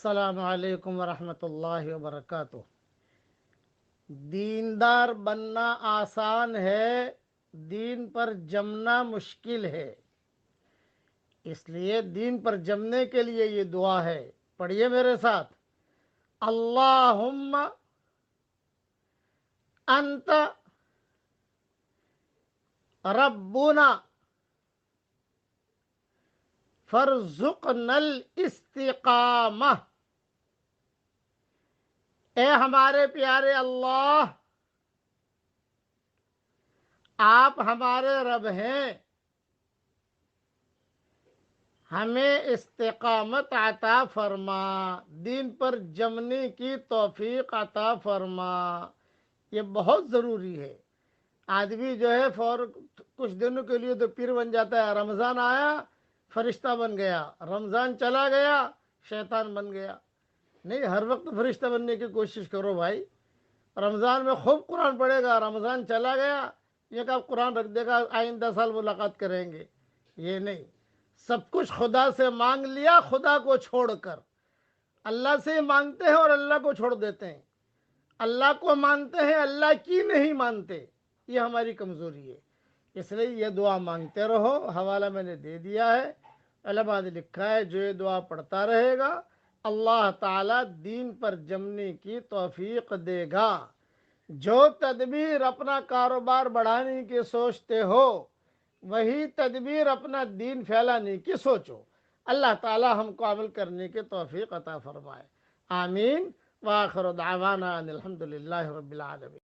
السلام علیکم ورحمۃ اللہ وبرکاتہ۔ دیندار بننا آسان ہے، دین پر جمنا مشکل ہے۔ اس لیے دین پر جمنے کے لیے یہ دعا ہے، پڑھیے میرے ساتھ۔ اللہم انت ربنا فرزقنا الاستقامہ۔ اے ہمارے پیارے اللہ، آپ ہمارے رب ہیں، ہمیں استقامت عطا فرما، دین پر جمنے کی توفیق عطا فرما۔ یہ بہت ضروری ہے۔ آدمی جو ہے کچھ دنوں کے لیے تو پیر بن جاتا ہے، رمضان آیا فرشتہ بن گیا، رمضان چلا گیا شیطان بن گیا۔ نہیں، ہر وقت فرشتہ بننے کی کوشش کرو بھائی۔ رمضان میں خوب قرآن پڑھے گا، رمضان چلا گیا یہ کہ قرآن رکھ دے گا، آئندہ سال ملاقات کریں گے، یہ نہیں۔ سب کچھ خدا سے مانگ لیا، خدا کو چھوڑ کر اللہ سے مانگتے ہیں اور اللہ کو چھوڑ دیتے ہیں۔ اللہ کو مانتے ہیں، اللہ کی نہیں مانتے، یہ ہماری کمزوری ہے۔ اس لیے یہ دعا مانگتے رہو، حوالہ میں نے دے دیا ہے، علماء نے لکھا ہے، جو یہ دعا پڑھتا رہے گا اللہ تعالیٰ دین پر جمنے کی توفیق دے گا۔ جو تدبیر اپنا کاروبار بڑھانے کی سوچتے ہو، وہی تدبیر اپنا دین پھیلانے کی سوچو۔ اللہ تعالیٰ ہم کو عمل کرنے کی توفیق عطا فرمائے، آمین۔ وآخر دعوانا ان الحمدللہ رب العالمین۔